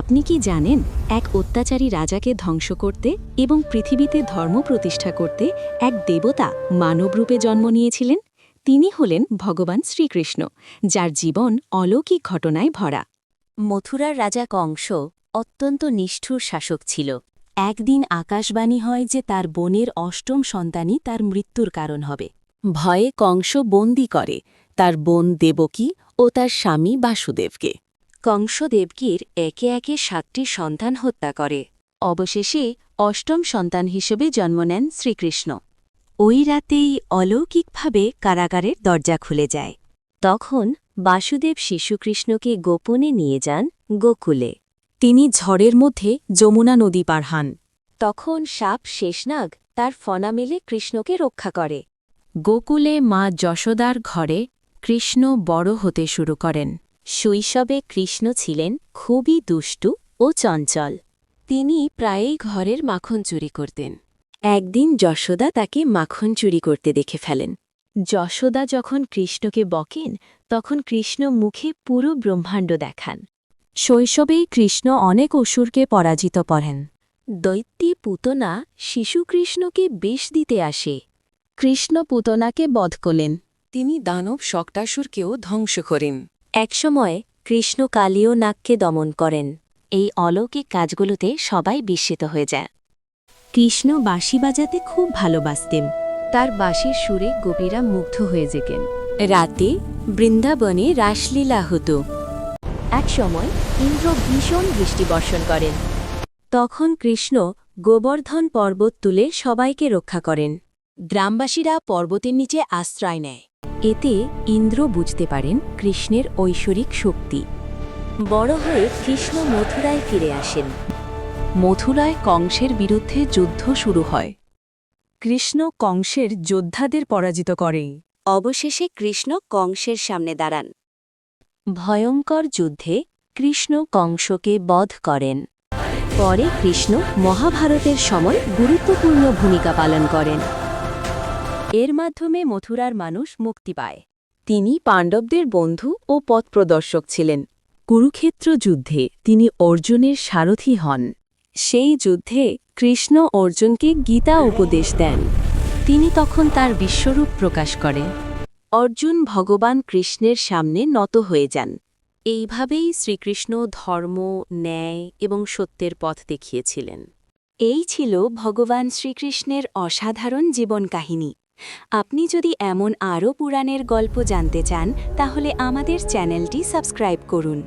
আপনি কি জানেন এক অত্যাচারী রাজাকে ধ্বংস করতে এবং পৃথিবীতে ধর্ম প্রতিষ্ঠা করতে এক দেবতা মানবরূপে জন্ম নিয়েছিলেন? তিনি হলেন ভগবান শ্রীকৃষ্ণ, যার জীবন অলৌকিক ঘটনায় ভরা। মথুরার রাজা কংস অত্যন্ত নিষ্ঠুর শাসক ছিল। একদিন আকাশবাণী হয় যে তার বোনের অষ্টম সন্তানই তার মৃত্যুর কারণ হবে। ভয়ে কংস বন্দী করে তার বোন দেবকী ও তার স্বামী বাসুদেবকে। কংস দেবকীর একে একে ৭টি সন্তান হত্যা করে। অবশেষে অষ্টম সন্তান হিসেবে জন্ম নেন শ্রীকৃষ্ণ। ওই রাতেই অলৌকিকভাবে কারাগারের দরজা খুলে যায়। তখন বাসুদেব শিশুকৃষ্ণকে গোপনে নিয়ে যান গোকুলে। তিনি ঝড়ের মধ্যে যমুনা নদী পার হন। তখন সাপ শেষনাগ তার ফনা মেলে কৃষ্ণকে রক্ষা করে। গোকুলে মা যশোদার ঘরে কৃষ্ণ বড় হতে শুরু করেন। শৈশবে কৃষ্ণ ছিলেন খুবই দুষ্টু ও চঞ্চল। তিনি প্রায়ই ঘরের মাখন চুরি করতেন। একদিন যশোদা তাকে মাখন চুরি করতে দেখে ফেলেন। যশোদা যখন কৃষ্ণকে বকেন, তখন কৃষ্ণ মুখে পুরো ব্রহ্মাণ্ড দেখান। শৈশবেই কৃষ্ণ অনেক অসুরকে পরাজিত করেন। দৈত্যী পুতনা শিশুকৃষ্ণকে বিষ দিতে আসে। কৃষ্ণ পুতনাকে বধ করলেন। তিনি দানব শক্টাসুরকেও ধ্বংস করেন। একসময় কৃষ্ণ কালীয় নাগকে দমন করেন। এই অলৌকিক কাজগুলোতে সবাই বিস্মিত হয়ে যায়। কৃষ্ণ বাঁশি বাজাতে খুব ভালোবাসতেন। তার বাঁশির সুরে গোপীরা মুগ্ধ হয়ে যেতেন। রাতে বৃন্দাবনে রাসলীলা হতো। একসময় ইন্দ্র ভীষণ বৃষ্টি বর্ষণ করেন। তখন কৃষ্ণ গোবর্ধন পর্বত তুলে সবাইকে রক্ষা করেন। গ্রামবাসীরা পর্বতের নিচে আশ্রয় নেয়। এতে ইন্দ্র বুঝতে পারেন কৃষ্ণের ঐশ্বরিক শক্তি। বড় হয়ে কৃষ্ণ মথুরায় ফিরে আসেন। মথুরায় কংসের বিরুদ্ধে যুদ্ধ শুরু হয়। কৃষ্ণ কংসের যোদ্ধাদের পরাজিত করে। অবশেষে কৃষ্ণ কংসের সামনে দাঁড়ান। ভয়ঙ্কর যুদ্ধে কৃষ্ণ কংসকে বধ করেন। পরে কৃষ্ণ মহাভারতের সময় গুরুত্বপূর্ণ ভূমিকা পালন করেন। এর মাধ্যমে মথুরার মানুষ মুক্তি পায়। তিনি পাণ্ডবদের বন্ধু ও পথপ্রদর্শক ছিলেন। কুরুক্ষেত্র যুদ্ধে তিনি অর্জুনের সারথি হন। সেই যুদ্ধে কৃষ্ণ অর্জুনকে গীতা উপদেশ দেন। তিনি তখন তার বিশ্বরূপ প্রকাশ করেন। অর্জুন ভগবান কৃষ্ণের সামনে নত হয়ে যান। এইভাবেই শ্রীকৃষ্ণ ধর্ম, ন্যায় এবং সত্যের পথ দেখিয়েছিলেন। এই ছিল ভগবান শ্রীকৃষ্ণের অসাধারণ জীবন কাহিনী। আপনি যদি এমন আরও পুরাণের গল্প জানতে চান, তাহলে আমাদের চ্যানেলটি সাবস্ক্রাইব করুন।